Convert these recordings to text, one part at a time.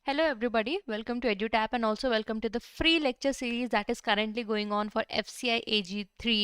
Hello everybody, welcome to EduTap and also welcome to the free lecture series that is currently going on for FCI AG3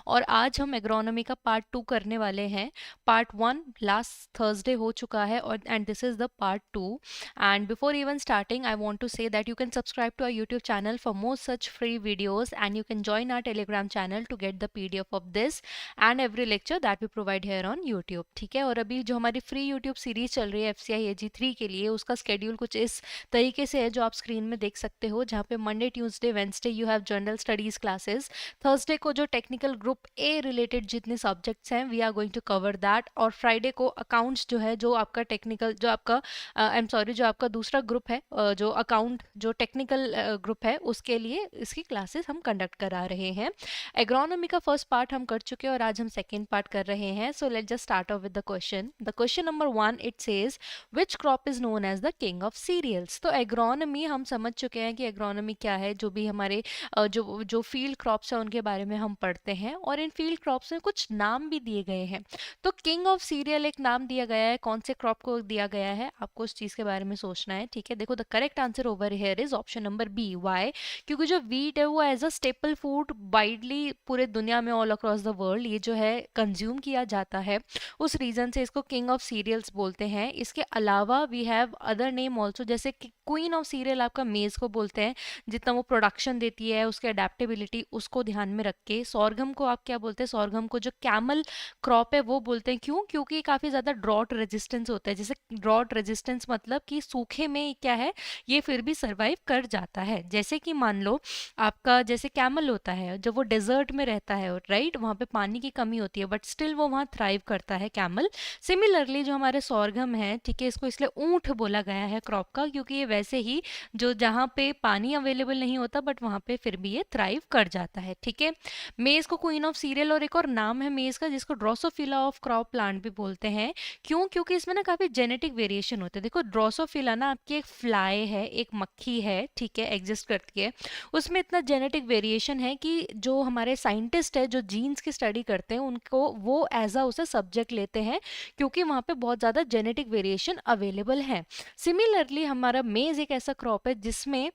और आज हम agronomy का part 2 करने वाले हैं। Part 1 last Thursday हो चुका है और and this is the part 2 and before even starting I want to say that you can subscribe to our YouTube channel for more such free videos and you can join our Telegram channel to get the PDF of this and every lecture that we provide here on YouTube. ठीक है, और अभी जो हमारी free YouTube series चल रही है FCI AG3 के लिए उसका स्केड्यूल कुछ इस तरीके से है जो आप स्क्रीन में देख सकते हो, जहाँ पे Monday Tuesday Wednesday you have general studies classes, Thursday को जो टेक्निकल ग्रुप ए रिलेटेड जितने सब्जेक्ट्स हैं we are going to cover that, और फ्राइडे को अकाउंट्स जो है, जो आपका टेक्निकल, जो आपका आई एम सॉरी, जो आपका दूसरा ग्रुप है, जो अकाउंट जो टेक्निकल ग्रुप है उसके लिए इसकी क्लासेस हम कंडक्ट करा रहे हैं। एग्रोनॉमी का फर्स्ट पार्ट हम कर चुके हैं और आज हम सेकेंड पार्ट कर रहे हैं। So let just start off with the question. The question number 1 it says which crop is known as the king of cereals. तो एग्रोनॉमी हम समझ चुके हैं कि एग्रोनॉमी क्या है, जो भी हमारे जो जो फील्ड क्रॉप्स हैं उनके बारे में हम पढ़ते हैं और इन फील्ड क्रॉप्स में कुछ नाम भी दिए गए हैं। तो किंग ऑफ सीरियल एक नाम दिया गया है, कौन से क्रॉप को दिया गया है आपको उस चीज के बारे में सोचना है। ठीक है, देखो the correct answer over here is option number B, why, क्योंकि जो वीट है वो as a staple food widely पूरे दुनिया में ऑल अक्रॉस द वर्ल्ड ये जो है कंज्यूम किया जाता है, उस रीजन से इसको किंग ऑफ सीरियल्स बोलते हैं। इसके अलावा we have other name also, जैसे क्वीन ऑफ सीरियल आपका मेज को बोलते हैं, जितना वो प्रोडक्शन देती है उसके अडेप्टेबिलिटी उसको ध्यान में रख के। सॉर्गम को आप क्या बोलते हैं, सॉर्गम को जो कैमल क्रॉप है वो बोलते हैं। क्यों? क्योंकि काफ़ी ज़्यादा ड्रॉट रेजिस्टेंस होता है। जैसे ड्रॉट रेजिस्टेंस मतलब कि सूखे में क्या है, ये फिर भी सर्वाइव कर जाता है। जैसे कि मान लो आपका जैसे कैमल होता है, जब वो डेजर्ट में रहता है, राइट, वहाँ पे पानी की कमी होती है बट स्टिल वो वहाँ थ्राइव करता है कैमल। सिमिलरली जो हमारे सॉर्गम है, ठीक है, इसको इसलिए ऊंट बोला गया है क्रॉप का, क्योंकि ये वैसे ही जो जहाँ पे पानी अवेलेबल नहीं होता बट वहाँ पे फिर भी ये थ्राइव कर जाता है। ठीक है, मेज को क्वीन ऑफ सीरियल, और एक और नाम है मेज का जिसको ड्रोसोफिला ऑफ क्रॉप प्लांट भी बोलते हैं। क्यों? क्योंकि इसमें ना काफी जेनेटिक वेरिएशन होते हैं। देखो ड्रोसोफिला ना आपकी एक फ्लाई है, एक मक्खी है, ठीक है, एग्जिस्ट करती है, उसमें इतना जेनेटिक वेरिएशन है कि जो हमारे साइंटिस्ट है जो जीन्स की स्टडी करते हैं उनको वो एज अ उसे सब्जेक्ट लेते हैं, क्योंकि वहाँ पे बहुत ज़्यादा जेनेटिक वेरिएशन अवेलेबल है। सिमिलरली हमारा मेज एक ऐसा क्रॉप है जिसमें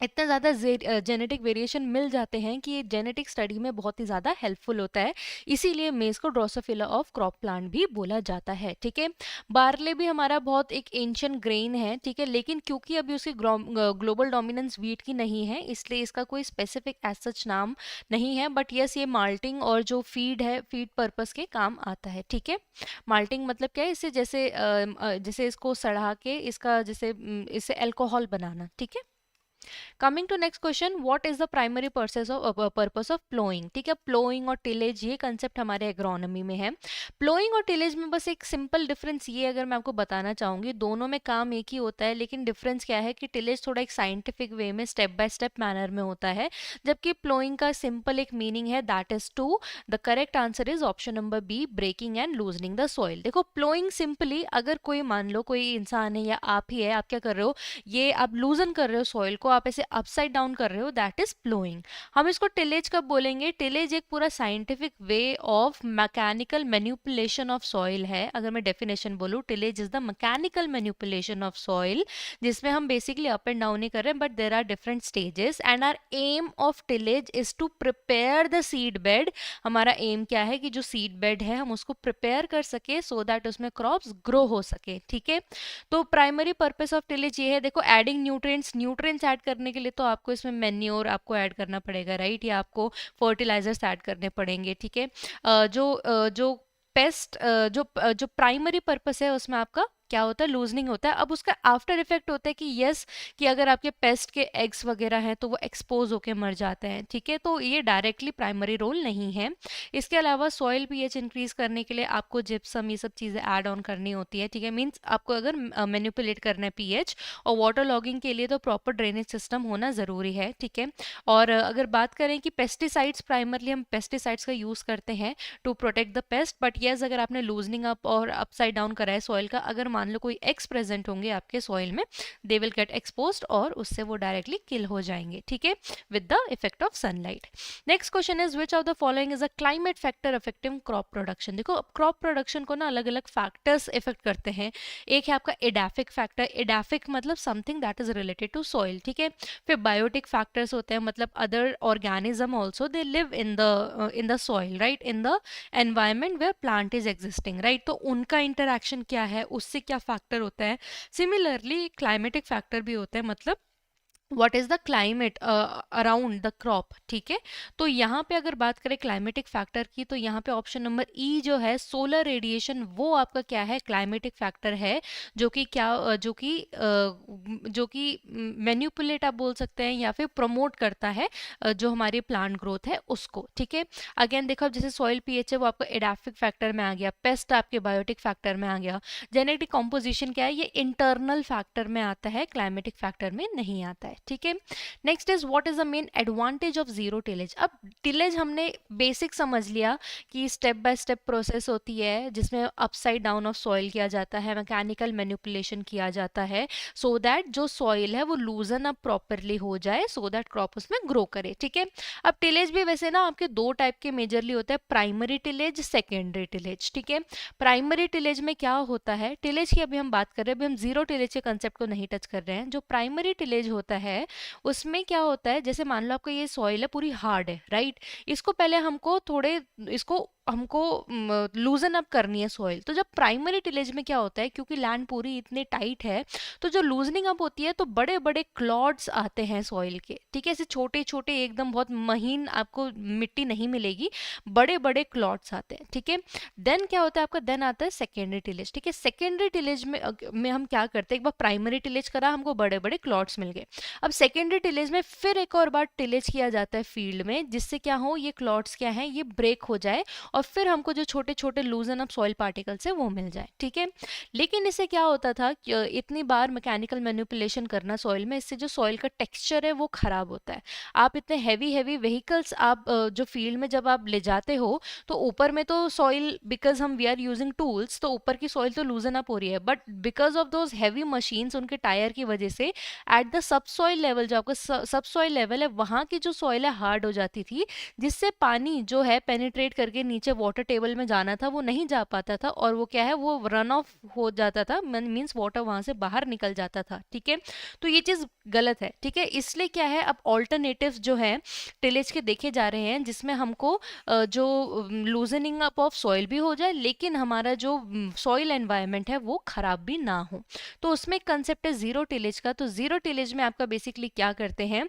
इतना ज़्यादा जेनेटिक वेरिएशन मिल जाते हैं कि ये जेनेटिक स्टडी में बहुत ही ज़्यादा हेल्पफुल होता है, इसीलिए मेज को ड्रोसोफिला ऑफ क्रॉप प्लांट भी बोला जाता है। ठीक है, बार्ले भी हमारा बहुत एक एंशियंट ग्रेन है, ठीक है, लेकिन क्योंकि अभी उसकी ग्लोबल डोमिनेंस वीट की नहीं है इसलिए इसका कोई स्पेसिफिक एज सच नाम नहीं है, बट यस ये माल्टिंग और जो फीड है, फीड पर्पस के काम आता है। ठीक है, माल्टिंग मतलब क्या है, इसे जैसे जैसे इसको सड़ा के इसका जैसे इससे अल्कोहल बनाना। ठीक है, coming to next question, what is the primary purpose of ploughing. ठीक है, प्लोइंग और टिलेज ये कंसेप्ट हमारे एग्रोनॉमी में है। प्लोइंग और टिलेज में बस एक सिंपल डिफरेंस ये अगर मैं आपको बताना चाहूंगी, दोनों में काम एक ही होता है, लेकिन डिफरेंस क्या है कि टिलेज थोड़ा एक साइंटिफिक वे में स्टेप बाय स्टेप मैनर में होता है, जबकि प्लोइंग का सिंपल एक मीनिंग है, that is to. The correct answer is option number B, breaking and loosening the soil. देखो प्लोइंग सिंपली अगर कोई मान लो कोई इंसान है या आप ही है, आप क्या कर रहे हो, ये आप लूजन कर रहे हो सॉइल को, आप ऐसे अपसाइड डाउन कर रहे हो, दैट इज प्लोइंग। हम इसको टिलेज कब बोलेंगे, टिलेज एक पूरा scientific way of mechanical manipulation of soil है। अगर मैं डेफिनेशन बोलूं, tillage is the mechanical manipulation of soil, जिसमें हम बेसिकली अप एंड डाउन ही कर रहे हैं, but there are different stages and our aim of tillage is to prepare the seed bed. हमारा एम क्या है कि जो सीड बेड है हम उसको प्रिपेयर कर सके सो दैट उसमें क्रॉप्स ग्रो हो सके। ठीक है, तो प्राइमरी पर्पस ऑफ टिलेज ये है। देखो एडिंग न्यूट्रिएंट्स ऐड करने के लिए तो आपको इसमें मैन्योर आपको ऐड करना पड़ेगा, राइट, या आपको फर्टिलाइजर्स ऐड करने पड़ेंगे। ठीक है, जो पेस्ट जो प्राइमरी पर्पस है उसमें आपका क्या होता है, लूजनिंग होता है। अब उसका आफ्टर इफेक्ट होता है कि यस, कि अगर आपके पेस्ट के एग्स वगैरह हैं तो वो एक्सपोज होके मर जाते हैं। ठीक है, तो ये डायरेक्टली प्राइमरी रोल नहीं है। इसके अलावा सॉइल पीएच इंक्रीज करने के लिए आपको जिप्सम ये सब चीज़ें ऐड ऑन करनी होती है। ठीक है, मीन्स आपको अगर मैनिपुलेट करना है पीएच, और वाटर लॉगिंग के लिए तो प्रॉपर ड्रेनेज सिस्टम होना ज़रूरी है। ठीक है, और अगर बात करें कि पेस्टिसाइड्स, प्राइमरली हम पेस्टिसाइड्स का यूज़ करते हैं to protect the pest, but yes अगर आपने लूजनिंग अप और अपसाइड डाउन करा है सॉइल का, अगर मान लो कोई एक्स प्रेजेंट होंगे आपके सॉइल में, दे विल गेट एक्सपोज्ड और उससे वो डायरेक्टली किल हो जाएंगे, ठीक है, with the effect of sunlight. Next question is which of the following is a climate factor affecting crop production. देखो अब क्रॉप प्रोडक्शन को ना अलग अलग फैक्टर्स इफेक्ट करते हैं। एक है आपका एडाफिक फैक्टर, एडाफिक मतलब something that is related to soil, ठीक है। फिर बायोटिक फैक्टर्स होते हैं, मतलब other organism also they live in the soil, right, in the environment where plant is existing, right, तो उनका इंटरैक्शन क्या है, उससे क्या फैक्टर होता है। सिमिलरली क्लाइमेटिक फैक्टर भी होता है, मतलब what is the climate around the crop, ठीक है। तो यहाँ पे अगर बात करें क्लाइमेटिक फैक्टर की, तो यहाँ पे ऑप्शन नंबर ई जो है सोलर रेडिएशन, वो आपका क्या है, क्लाइमेटिक फैक्टर है, जो कि क्या जो कि मैन्युपुलेट आप बोल सकते हैं या फिर प्रमोट करता है जो हमारी प्लांट ग्रोथ है उसको, ठीक है। अगेन देखो जैसे सॉइल पीएच है वो आपका एडाफिक फैक्टर में आ गया, पेस्ट आपके बायोटिक फैक्टर में आ गया, जेनेटिक कॉम्पोजिशन क्या है, ये इंटरनल फैक्टर में आता है, क्लाइमेटिक फैक्टर में नहीं आता है, ठीक है। Next is what is the main advantage of zero tillage. अब टिलेज हमने बेसिक समझ लिया कि स्टेप बाय स्टेप प्रोसेस होती है जिसमें अपसाइड डाउन ऑफ सॉइल किया जाता है, मैकेनिकल मैनिपुलेशन किया जाता है, सो दैट जो सॉइल है वो लूजन अप प्रॉपरली हो जाए, सो दैट क्रॉप उसमें ग्रो करे, ठीक है। अब टिलेज भी वैसे ना आपके दो टाइप के मेजरली होते हैं, प्राइमरी टिलेज, सेकेंडरी टिलेज, ठीक है। प्राइमरी टिलेज में क्या होता है, टिलेज की अभी हम बात कर रहे हैं, अभी हम जीरो टिलेज के कंसेप्ट को नहीं टच कर रहे हैं। जो प्राइमरी टिलेज होता है उसमें क्या होता है, जैसे मान लो आपका ये सॉइल है पूरी हार्ड है, राइट, इसको पहले हमको थोड़े इसको हमको लूजन अप करनी है सॉइल। तो जब प्राइमरी टिलेज में क्या होता है, क्योंकि लैंड पूरी इतनी टाइट है, तो जो लूजनिंग अप होती है तो बड़े बड़े क्लॉड्स आते हैं सॉइल के, ठीक है, ऐसे छोटे छोटे एकदम बहुत महीन आपको मिट्टी नहीं मिलेगी, बड़े बड़े क्लॉड्स आते हैं, ठीक है। देन क्या होता है आपका, देन आता है सेकेंडरी टिलेज, ठीक है। सेकेंडरी टिलेज में हम क्या करते हैं, एक बार प्राइमरी टिलेज करा, हमको बड़े बड़े क्लॉड्स मिल गए, अब सेकेंडरी टिलेज में फिर एक और बार टिलेज किया जाता है फील्ड में, जिससे क्या हो, ये क्लॉड्स क्या है, ये ब्रेक हो जाए और फिर हमको जो छोटे छोटे लूजन अप सॉइल पार्टिकल्स है वो मिल जाए, ठीक है। लेकिन इससे क्या होता था कि इतनी बार मैकेनिकल मैनिपुलेशन करना सॉइल में, इससे जो सॉइल का टेक्सचर है वो खराब होता है। आप इतने हैवी हैवी व्हीकल्स आप जो फील्ड में जब आप ले जाते हो, तो ऊपर में तो सॉइल, बिकॉज हम वी आर यूजिंग टूल्स, तो ऊपर की सॉइल तो लूजन अप हो रही है, but because of those heavy machines, उनके टायर की वजह से at the sub soil level, जो आपका सब सॉइल लेवल है, वहाँ की जो सॉइल है हार्ड हो जाती थी, जिससे पानी जो है पेनिट्रेट करके नीचे वाटर टेबल में जाना था वो नहीं जा पाता था, और वो क्या है, वो रन ऑफ हो जाता था, मीन्स वाटर वहां से बाहर निकल जाता था, ठीक है। तो ये चीज गलत है, ठीक है। इसलिए क्या है, अब ऑल्टरनेटिव्स जो है टिलेज के देखे जा रहे हैं, जिसमें हमको जो लूजनिंग अप ऑफ सॉइल भी हो जाए, लेकिन हमारा जो सॉइल एनवायरनमेंट है वो खराब भी ना हो। तो उसमें कंसेप्ट है जीरो टिलेज का। तो जीरो टिलेज में आपका बेसिकली क्या करते हैं,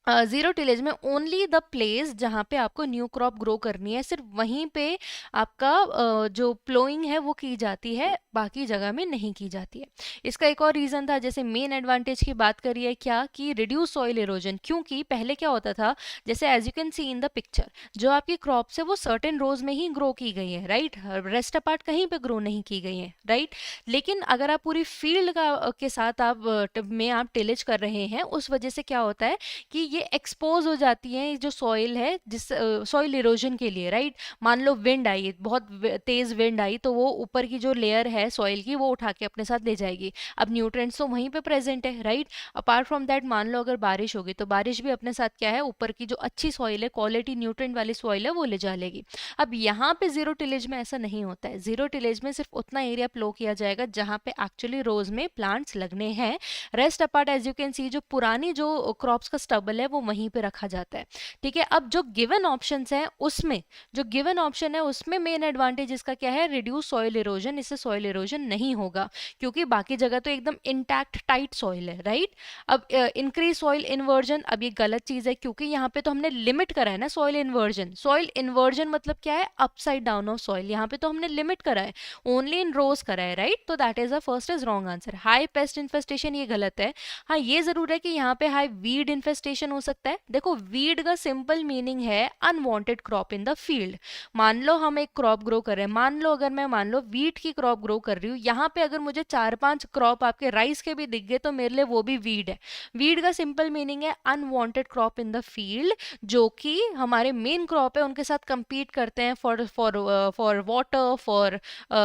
जीरो टिलेज में ओनली द प्लेस जहाँ पे आपको न्यू क्रॉप ग्रो करनी है, सिर्फ वहीं पे आपका जो प्लोइंग है वो की जाती है, बाकी जगह में नहीं की जाती है। इसका एक और रीज़न था, जैसे मेन एडवांटेज की बात करिए क्या, कि रिड्यूस सॉइल इरोजन, क्योंकि पहले क्या होता था, जैसे as you can see in the picture, जो आपकी क्रॉप्स है वो सर्टेन रोज में ही ग्रो की गई है, राइट, रेस्ट अपार्ट कहीं पे ग्रो नहीं की गई है, राइट। लेकिन अगर आप पूरी फील्ड का के साथ आप टिलेज कर रहे हैं, उस वजह से क्या होता है कि ये एक्सपोज हो जाती है जो सॉइल है, जिस सॉइल इरोजन के लिए, राइट। मान लो विंड आई, बहुत तेज विंड आई, तो वो ऊपर की जो लेयर है सॉइल की वो उठा के अपने साथ ले जाएगी, अब न्यूट्रिएंट्स तो वहीं पे प्रेजेंट है, राइट। अपार्ट फ्रॉम दैट मान लो अगर बारिश होगी, तो बारिश भी अपने साथ क्या है, ऊपर की जो अच्छी सॉइल है, क्वालिटी न्यूट्रिएंट वाली सॉइल है, वो ले जा लेगी। अब यहाँ पे जीरो टिलेज में ऐसा नहीं होता है, जीरो टिलेज में सिर्फ उतना एरिया प्लो किया जाएगा जहाँ पे एक्चुअली रोज में प्लांट्स लगने हैं, rest apart as you can see जो पुरानी जो क्रॉप्स का स्टबल है वो वहीं पे रखा जाता है, ठीक है। अब जो गिवन ऑप्शंस हैं उसमें, जो गिवन ऑप्शन है उसमें मेन एडवांटेज इसका क्या है, रिड्यूस सॉइल इरोजन, इससे सॉइल इरोजन नहीं होगा, क्योंकि बाकी जगह तो एकदम इंटैक्ट टाइट सॉइल है, राइट। अब इंक्रीज सॉइल इन्वर्जन, अब ये गलत चीज है, क्योंकि यहाँ पे तो हमने लिमिट करा है ना सॉइल इन्वर्जन। सॉइल इन्वर्जन मतलब क्या है, अपसाइड डाउन ऑफ सॉइल, यहाँ पे तो हमने लिमिट करा है, ओनली इन रोज करा है, राइट। तो that is the first is wrong answer. High paste infestation, ये गलत है। हाँ, ये जरूर है कि यहाँ पे हाई वीड इन्फेस्टेशन क्वेश्चन हो सकता है? देखो वीड का सिंपल मीनिंग है unwanted crop in the field. मान लो हम एक क्रॉप ग्रो कर रहे हैं, मान लो अगर मैं मान लो वीट की क्रॉप ग्रो कर रही हूँ, यहाँ पे अगर मुझे 4-5 क्रॉप आपके राइस के भी दिख गए तो मेरे लिए वो भी वीड है। वीड का सिंपल मीनिंग है unwanted crop in the field, जो कि हमारे मेन क्रॉप है उनके साथ compete करते हैं for water, for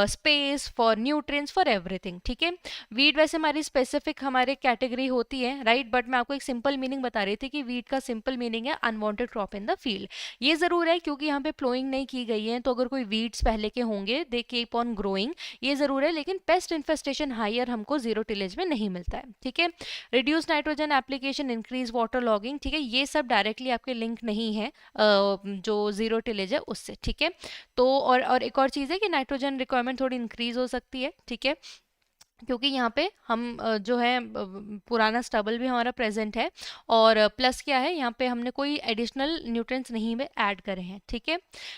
space, for nutrients, for everything. ठीक है, वीट वैसे हमारी स्पेसिफिक हमारे कैटेगरी होती है, राइट, बट मैं आपको एक सिंपल मीनिंग बता रही थी कि वीट का सिंपल मीनिंग है unwanted crop in the field. ये जरूर है क्योंकि यहाँ पे प्लोइंग नहीं की गई है, तो अगर कोई वीड्स पहले के होंगे दे कीप ऑन ग्रोइंग, ये जरूर है, लेकिन पेस्ट इन्फेस्टेशन हायर हमको जीरो टिलेज में नहीं मिलता है। ठीक है, reduce nitrogen application, increase water logging, ठीक है, ये सब डायरेक्टली आपके लिंक नहीं है जो जीरो टिलेज है उससे। ठीक है, तो और एक और चीज़ है कि नाइट्रोजन रिक्वायरमेंट थोड़ी इंक्रीज हो सकती है। ठीक है, क्योंकि यहाँ पे हम जो है पुराना स्टबल भी हमारा प्रेजेंट है, और प्लस क्या है यहाँ पे हमने कोई एडिशनल न्यूट्रिएंट्स नहीं में ऐड करे हैं। ठीक है,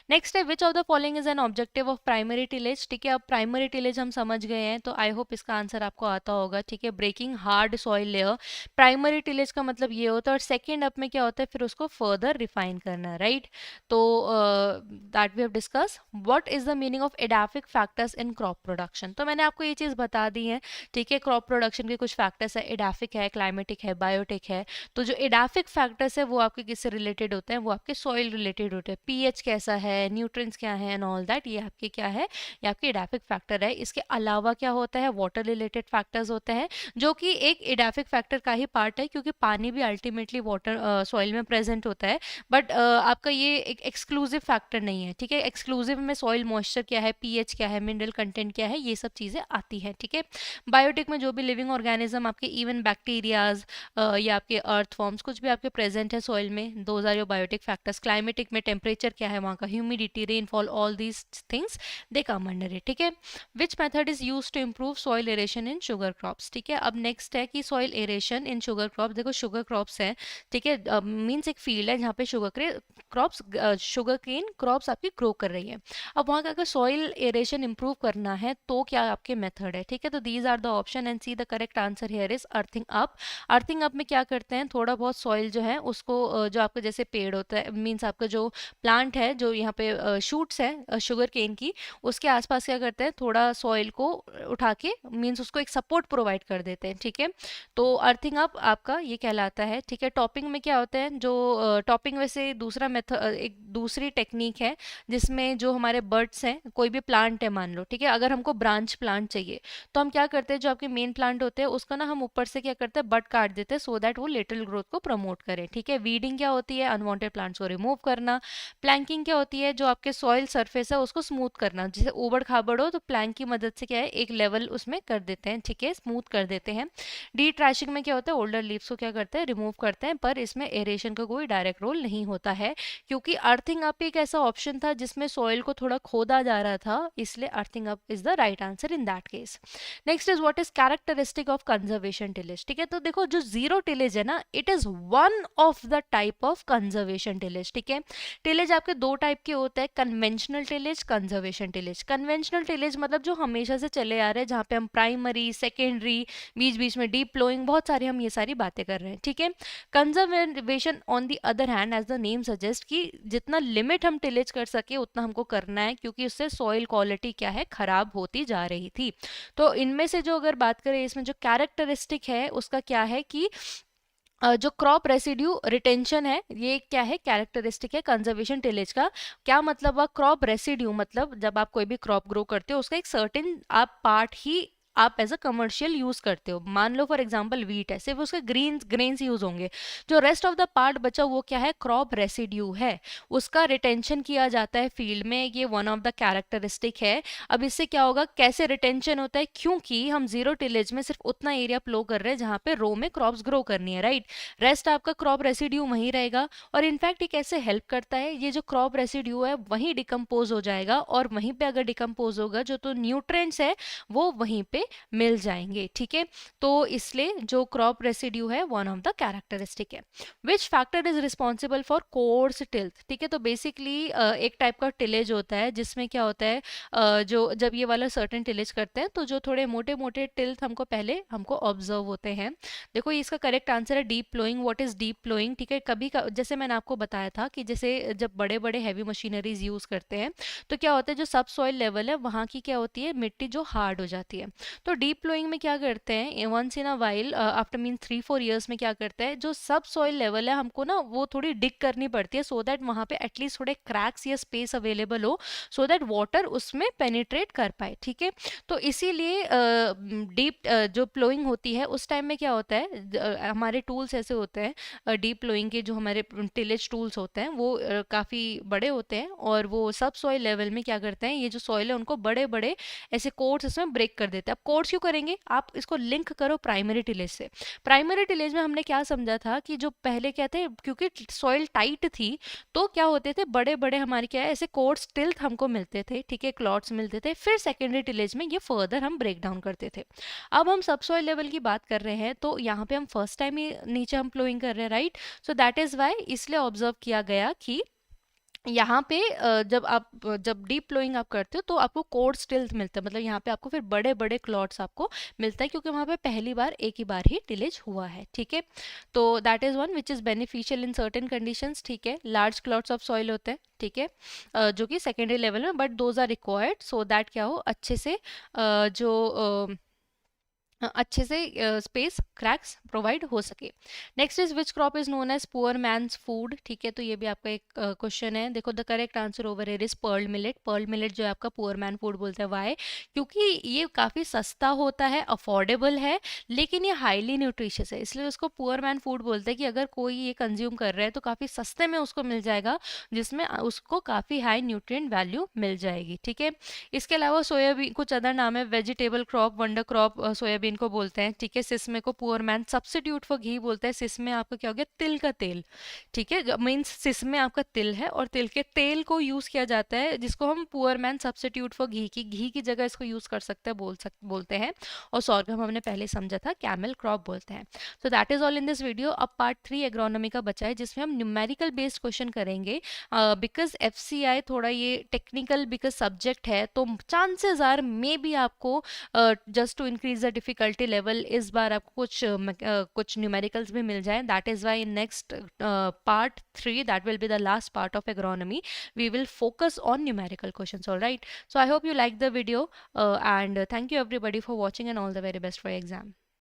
नेक्स्ट है which of the following is an objective of primary tillage. ठीक है, अब प्राइमरी टिलेज हम समझ गए हैं, तो आई होप इसका आंसर आपको आता होगा। ठीक है, breaking hard soil layer, primary tillage का मतलब ये होता है, और सेकेंड अप में क्या होता है, फिर उसको फर्दर रिफाइन करना, राइट। तो that we have discuss. What is the meaning of edaphic factors in crop production, तो मैंने आपको ये चीज़ बता दी है। ठीक है, क्रॉप प्रोडक्शन के कुछ फैक्टर्स है, एडाफिक है, क्लाइमेटिक है, बायोटिक है। तो जो एडाफिक फैक्टर्स है वो आपके किससे रिलेटेड होते हैं, वो आपके सॉइल रिलेटेड होते हैं, पीएच कैसा है, न्यूट्रिएंट्स क्या है एंड ऑल दैट, ये आपके क्या है, ये आपके एडाफिक फैक्टर है। इसके अलावा क्या होता है, वाटर रिलेटेड फैक्टर्स होते हैं, जो कि एक एडाफिक फैक्टर का ही पार्ट है, क्योंकि पानी भी अल्टीमेटली वाटर सॉइल में प्रेजेंट होता है, बट आपका ये एक एक्सक्लूसिव फैक्टर नहीं है। ठीक है, एक्सक्लूसिव में सॉइल मॉइस्चर क्या है, पीएच क्या है, मिनरल कंटेंट क्या है, ये सब चीज़ें आती हैं। ठीक है, बायोटिक में जो भी लिविंग ऑर्गेनिज्म आपके इवन बैक्टीरियाज या आपके अर्थ फॉर्म्स कुछ भी आपके प्रेजेंट है सॉइल में, those are your biotic factors. Climatic में टेम्परेचर क्या है वहाँ का, humidity, rainfall, all these things they come under it. ठीक है, which method is use to improve soil aeration in sugar crops. ठीक है, अब नेक्स्ट है कि soil aeration in sugar crops. देखो शुगर क्रॉप्स है, ठीक है, मीन्स एक फील्ड है जहाँ पे शुगर केन क्रॉप्स आपकी ग्रो कर रही है। अब वहाँ का अगर सॉइल एरेशन इंप्रूव करना है तो क्या आपके मेथड है। ठीक है, तो these are the option and see the correct answer here is earthing up. Earthing up में क्या करते हैं, थोड़ा बहुत सॉइल जो है उसको जो आपका जैसे पेड़ होता है, मीन्स आपका जो प्लांट है, जो यहाँ पे शूट्स है शुगर केन की, उसके आसपास क्या करते हैं, थोड़ा सॉइल को उठा के मीन्स उसको एक सपोर्ट प्रोवाइड कर देते हैं। ठीक है, तो अर्थिंग अप आपका ये कहलाता है। ठीक है, टॉपिंग में क्या होता है, जो टॉपिंग वैसे दूसरा मेथड, एक दूसरी टेक्निक है जिसमें जो हमारे बर्ड्स हैं, कोई भी प्लांट है मान लो, ठीक है, अगर हमको ब्रांच प्लांट चाहिए तो हम क्या करते हैं, जो आपके मेन प्लांट होते हैं उसका ना हम ऊपर से क्या करते हैं, बड काट देते हैं, सो दैट वो लेटरल ग्रोथ को प्रमोट करे। ठीक है, वीडिंग क्या होती है, अनवांटेड प्लांट्स को रिमूव करना। प्लैंकिंग क्या होती है, जो आपके सॉइल सरफेस है उसको स्मूथ करना, जैसे ऊबड़ खाबड़ हो तो प्लैंक की मदद से क्या है, एक लेवल उसमें कर देते हैं। ठीक है, स्मूथ कर देते हैं। डी ट्रैशिंग में क्या होता है, ओल्डर लीव्स को क्या करते हैं, रिमूव करते हैं, पर इसमें एरेशन का कोई डायरेक्ट रोल नहीं होता है, क्योंकि अर्थिंग अप एक ऐसा ऑप्शन था जिसमें सॉइल को थोड़ा खोदा जा रहा था, इसलिए earthing up is the right answer in that case. Next is what is characteristic of conservation tillage. ठीक है, तो देखो जो जीरो टिलेज है ना, it is one of the type of conservation tillage. ठीक है, टिलेज आपके दो टाइप के होते हैं, conventional tillage, conservation tillage. Conventional tillage मतलब जो हमेशा से चले आ रहे हैं, जहाँ पे हम प्राइमरी, सेकेंडरी, बीच बीच में डीप प्लोइंग, बहुत सारी हम ये सारी बातें कर रहे हैं। ठीक है, conservation on the other hand, as the name suggest, कि जितना लिमिट हम टिलेज कर सके उतना हमको करना है, क्योंकि उससे सॉइल क्वालिटी क्या है, खराब होती जा रही थी। तो इनमें से जो अगर बात करें, इसमें जो कैरेक्टरिस्टिक है उसका क्या है कि जो क्रॉप रेसिड्यू रिटेंशन है, ये क्या है, कैरेक्टरिस्टिक है कंजर्वेशन टिलेज का। क्या मतलब है क्रॉप रेसिड्यू, मतलब जब आप कोई भी क्रॉप ग्रो करते हो उसका एक सर्टेन आप पार्ट ही आप एज अ कमर्शियल यूज करते हो। मान लो फॉर एग्जांपल व्हीट है, सिर्फ उसके ग्रेन्स यूज होंगे, जो रेस्ट ऑफ द पार्ट बचा वो क्या है, क्रॉप रेसिड्यू है, उसका रिटेंशन किया जाता है फील्ड में, ये वन ऑफ द कैरेक्टरिस्टिक है। अब इससे क्या होगा, कैसे रिटेंशन होता है, क्योंकि हम जीरो टिलेज में सिर्फ उतना एरिया प्लो कर रहे हैं जहाँ पे रो में क्रॉप्स ग्रो करनी है, राइट। रेस्ट आपका क्रॉप रेसिड्यू वहीं रहेगा, और इनफैक्ट ये कैसे हेल्प करता है, ये जो क्रॉप रेसिड्यू है वहीं डिकम्पोज हो जाएगा, और वहीं पे अगर डिकम्पोज होगा जो तो न्यूट्रिएंट्स है वो वहीं पे मिल जाएंगे, ठीक है। तो इसलिए जो क्रॉप रेसिड्यू है वन ऑफ द कैरेक्टरिस्टिक है। Which factor is responsible for course tilth, ठीक है। तो बेसिकली एक टाइप का टिलेज होता है जिसमें क्या होता है, जो जब ये वाला सर्टेन टिलेज करते हैं तो जो थोड़े मोटे मोटे टिल्थ हमको ऑब्जर्व होते हैं। देखो इसका करेक्ट आंसर है deep ploughing. What is deep ploughing, ठीक है। जैसे मैंने आपको बताया था कि जैसे जब बड़े बड़े हैवी मशीनरीज यूज करते हैं तो क्या होता है, जो सब सॉइल लेवल है वहाँ की क्या होती है, मिट्टी जो हार्ड हो जाती है। तो डीप प्लोइंग में क्या करते हैं, once in a while after mean 3-4 years में क्या करते हैं, जो सब सॉइल लेवल है हमको ना वो थोड़ी डिग करनी पड़ती है, सो दैट वहाँ पे एटलीस्ट थोड़े क्रैक्स या स्पेस अवेलेबल हो, सो दैट वाटर उसमें पेनिट्रेट कर पाए, ठीक है। तो इसीलिए डीप जो प्लोइंग होती है उस टाइम में क्या होता है, हमारे टूल्स ऐसे होते हैं डीप प्लोइंग के, जो हमारे टिलेज टूल्स होते हैं वो काफ़ी बड़े होते हैं, और वो सब सॉइल लेवल में क्या करते हैं, ये जो सॉइल है उनको बड़े बड़े ऐसे कोर्स इसमें ब्रेक कर देते हैं। अब कोर्स क्यों करेंगे, आप इसको लिंक करो प्राइमरी टिलेज से। प्राइमरी टिलेज में हमने क्या समझा था कि जो पहले क्या थे, क्योंकि सॉइल टाइट थी तो क्या होते थे, बड़े बड़े हमारे क्या है ऐसे कोर्स टिल्थ हमको मिलते थे, ठीक है, क्लॉट्स मिलते थे। फिर सेकेंडरी टिलेज में ये फर्दर हम ब्रेक डाउन करते थे। अब हम सब सॉइल लेवल की बात कर रहे हैं तो यहाँ पे हम फर्स्ट टाइम ही नीचे हम प्लोइंग कर रहे हैं, right. So that is why इसलिए ऑब्जर्व किया गया कि यहाँ पे जब डीप प्लोइंग आप करते हो तो आपको कोर्स टिल्थ मिलता है, मतलब यहाँ पे आपको फिर बड़े बड़े क्लॉट्स आपको मिलता है, क्योंकि वहाँ पे पहली बार एक ही बार ही टिलेज हुआ है, ठीक है। तो that is one which is beneficial in certain conditions, ठीक है। लार्ज क्लॉट्स ऑफ सॉइल होते हैं, ठीक है, जो कि सेकेंडरी लेवल में, but those are required so that क्या हो, अच्छे से अच्छे से स्पेस क्रैक्स प्रोवाइड हो सके। Next is which crop is known as poor man's food, ठीक है। तो ये भी आपका एक क्वेश्चन है। देखो the correct answer over here is pearl millet. Pearl millet जो है आपका पुअर मैन फूड बोलते हैं, वाई, क्योंकि ये काफ़ी सस्ता होता है, अफोर्डेबल है, लेकिन ये हाईली न्यूट्रिशियस है, इसलिए उसको पुअर मैन फूड बोलते हैं कि अगर कोई ये कंज्यूम कर रहा है तो काफ़ी सस्ते में उसको मिल जाएगा, जिसमें उसको काफ़ी हाई न्यूट्रिएंट वैल्यू मिल जाएगी, ठीक है। इसके अलावा सोयाबीन, कुछ अदर नाम है, vegetable crop, wonder crop soybean को बोलते हैं, ठीक है। सिसमे को पुअर मैन सब्स्टिट्यूट फॉर घी बोलते हैं। सिसमे आपका क्या हो गया, तिल का तेल, ठीक है, मीन्स सिसमे आपका तिल है और तिल के तेल को यूज किया जाता है, जिसको हम पुअर मैन सब्स्टिट्यूट फॉर घी की जगह इसको यूज कर सकते हैं, बोलते हैं। और सॉर्गम हमने पहले समझा था कैमल क्रॉप बोलते हैं। So that is all in this video. अब पार्ट 3 एग्रोनॉमी का बचा है, जिसमें हम न्यूमेरिकल बेस्ड क्वेश्चन करेंगे, बिकॉज FCI थोड़ा ये टेक्निकल बिकॉज सब्जेक्ट है, तो चांसेस आर मे बी आपको just to increase the difficulty level इस बार आपको कुछ न्यूमेरिकल्स भी मिल जाए। That is why in next part 3, that will be the last part of agronomy, we will focus on numerical questions, all right. So I hope you liked the video, and thank you everybody for watching, and all the very best for your exam.